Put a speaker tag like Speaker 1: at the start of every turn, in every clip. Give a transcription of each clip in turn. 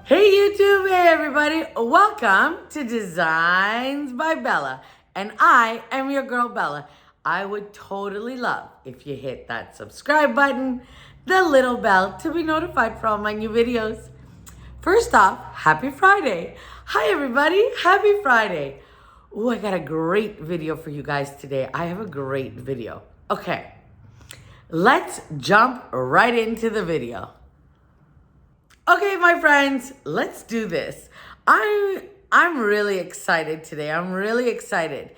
Speaker 1: Hey YouTube, hey everybody, welcome to Designs by Bella, and I am your girl Bella. I would totally love if you hit that subscribe button, the little bell to be notified for all my new videos. First off, happy Friday. Hi everybody, happy Friday. Ooh, I got a great video for you guys today. I have a great video. Okay, let's jump right into the video. Okay, my friends, let's do this. I'm really excited today. I'm really excited.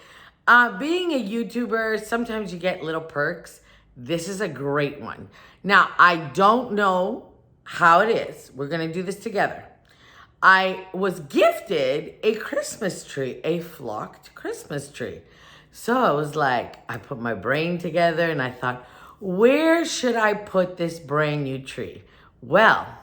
Speaker 1: Being a YouTuber, sometimes you get little perks. This is a great one. Now, I don't know how it is. We're gonna do this together. I was gifted a Christmas tree, a flocked Christmas tree. So I was like, I put my brain together and I thought, where should I put this brand new tree? Well,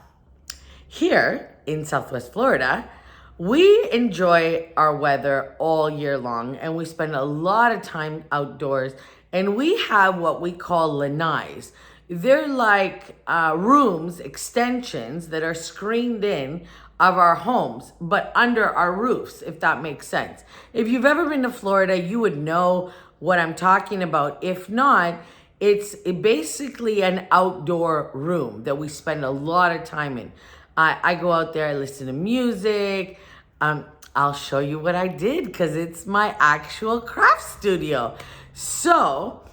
Speaker 1: here in Southwest Florida, we enjoy our weather all year long and we spend a lot of time outdoors, and we have what we call lanais. They're like rooms, extensions that are screened in of our homes, but under our roofs, if that makes sense. If you've ever been to Florida, you would know what I'm talking about. If not, it's basically an outdoor room that we spend a lot of time in. I go out there, I listen to music. I'll show you what I did because it's my actual craft studio. So,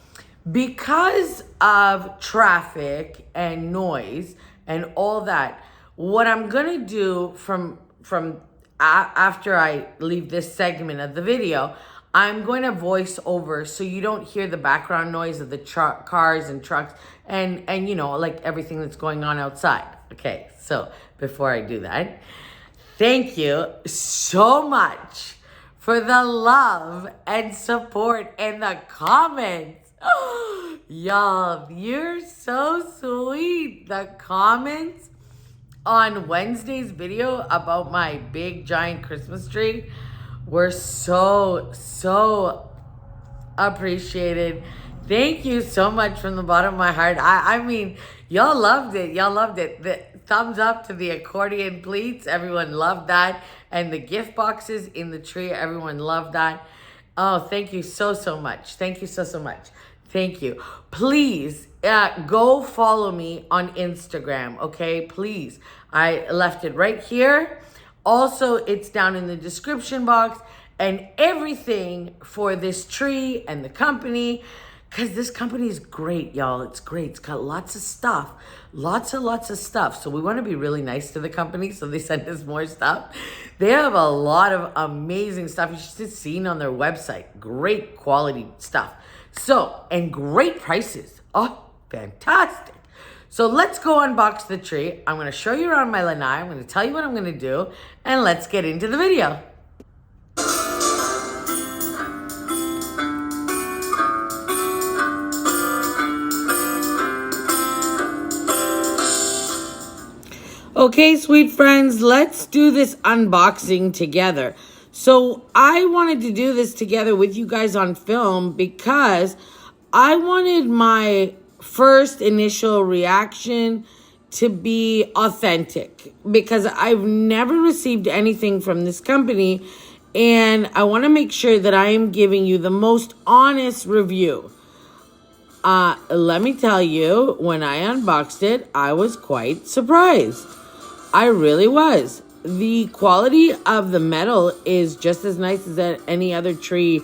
Speaker 1: because of traffic and noise and all that, what I'm gonna do after I leave this segment of the video, I'm going to voice over so you don't hear the background noise of the cars and trucks and you know, like everything that's going on outside. Okay, so before I do that, thank you so much for the love and support and the comments. Y'all, you're so sweet. The comments on Wednesday's video about my big giant Christmas tree were so appreciated. Thank you so much from the bottom of my heart. I mean, y'all loved it. Y'all loved it. The thumbs up to the accordion pleats. Everyone loved that. And the gift boxes in the tree. Everyone loved that. Oh, thank you so much. Thank you so much. Thank you. Please go follow me on Instagram, okay? Please. I left it right here. Also, it's down in the description box, and everything for this tree and the company, because this company is great, y'all. It's great. It's got lots of stuff. Lots of stuff. So we want to be really nice to the company, so they send us more stuff. They have a lot of amazing stuff. You should have seen on their website. Great quality stuff. So, and great prices. Oh, fantastic. So let's go unbox the tree. I'm going to show you around my lanai. I'm going to tell you what I'm going to do. And let's get into the video. Okay, sweet friends, let's do this unboxing together. So I wanted to do this together with you guys on film because I wanted my first initial reaction to be authentic, because I've never received anything from this company and I want to make sure that I am giving you the most honest review. Let me tell you, when I unboxed it, I was quite surprised. I really was. The quality of the metal is just as nice as any other tree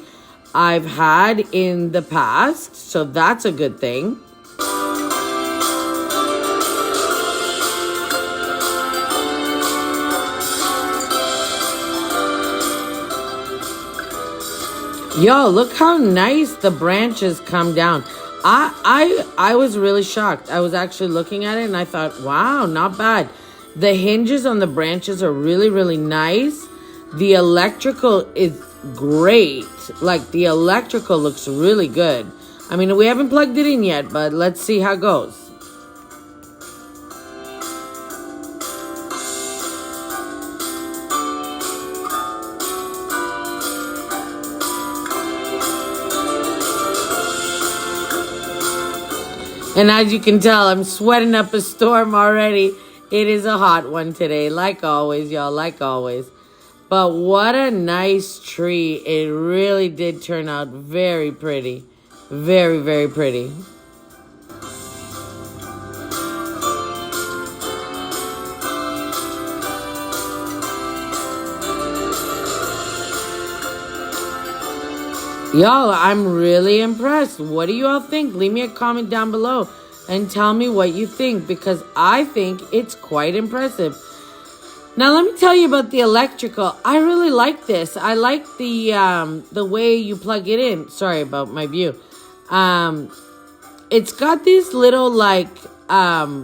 Speaker 1: I've had in the past, so that's a good thing. Yo, look how nice the branches come down. I was really shocked. I was actually looking at it and I thought, wow, not bad. The hinges on the branches are really nice. The electrical is great. Like, the electrical looks really good. I mean, we haven't plugged it in yet, but let's see how it goes. And as you can tell, I'm sweating up a storm already. It is a hot one today, like always, y'all, like always. But what a nice tree. It really did turn out very pretty. Very, very pretty. Y'all, I'm really impressed. What do you all think? Leave me a comment down below and tell me what you think, because I think it's quite impressive. Now, let me tell you about the electrical. I really like this. I like the way you plug it in. Sorry about my view. It's got these little, like, I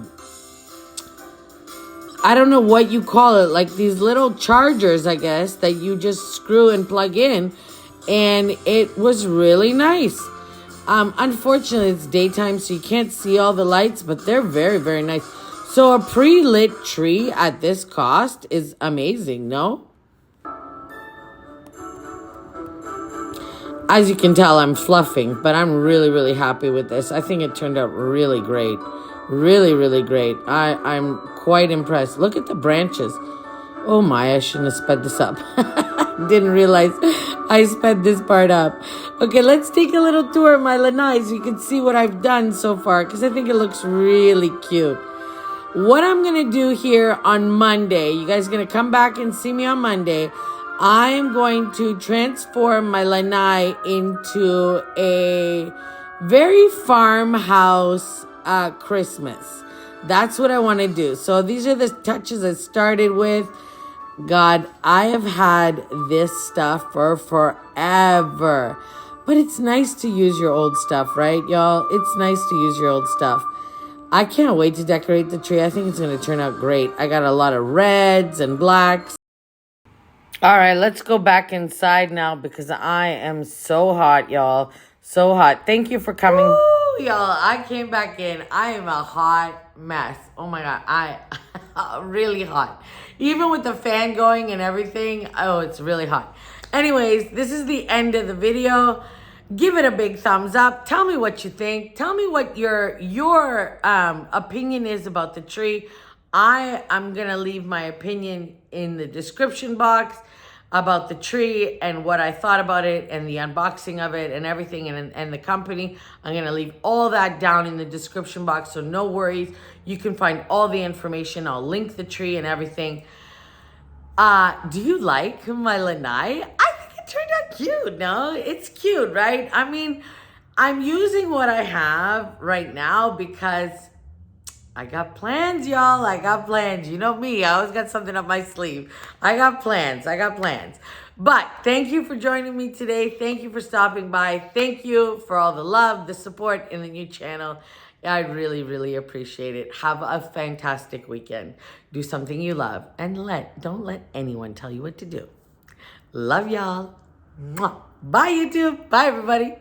Speaker 1: don't know what you call it, like these little chargers, I guess, that you just screw and plug in. And it was really nice. Unfortunately, it's daytime, so you can't see all the lights, but they're very, very nice. So a pre-lit tree at this cost is amazing, no? As you can tell, I'm fluffing, but I'm really, really happy with this. I think it turned out really great. Really, really great. I'm quite impressed. Look at the branches. Oh my, I shouldn't have sped this up. Didn't realize I sped this part up. Okay, let's take a little tour of my lanai so you can see what I've done so far, because I think it looks really cute. What I'm going to do here on Monday, you guys are going to come back and see me on Monday. I am going to transform my lanai into a very farmhouse Christmas. That's what I want to do. So these are the touches I started with. God, I have had this stuff for forever. But it's nice to use your old stuff, right, y'all? It's nice to use your old stuff. I can't wait to decorate the tree. I think it's going to turn out great. I got a lot of reds and blacks. All right, let's go back inside now because I am so hot, y'all. So hot. Thank you for coming. Woo, y'all, I came back in. I am a hot mess. Oh, my God. I really hot. Even with the fan going and everything, oh, it's really hot. Anyways, this is the end of the video. Give it a big thumbs up. Tell me what you think. Tell me what your opinion is about the tree. I'm going to leave my opinion in the description box about the tree and what I thought about it and the unboxing of it and everything and the company. I'm going to leave all that down in the description box, so no worries. You can find all the information. I'll link the tree and everything. Do you like my lanai? I think it turned out cute, no? It's cute, right? I mean, I'm using what I have right now because I got plans, y'all. I got plans. You know me. I always got something up my sleeve. I got plans. I got plans. But thank you for joining me today. Thank you for stopping by. Thank you for all the love, the support in the new channel. I really, really appreciate it. Have a fantastic weekend. Do something you love. And don't let anyone tell you what to do. Love y'all. Mwah. Bye, YouTube. Bye, everybody.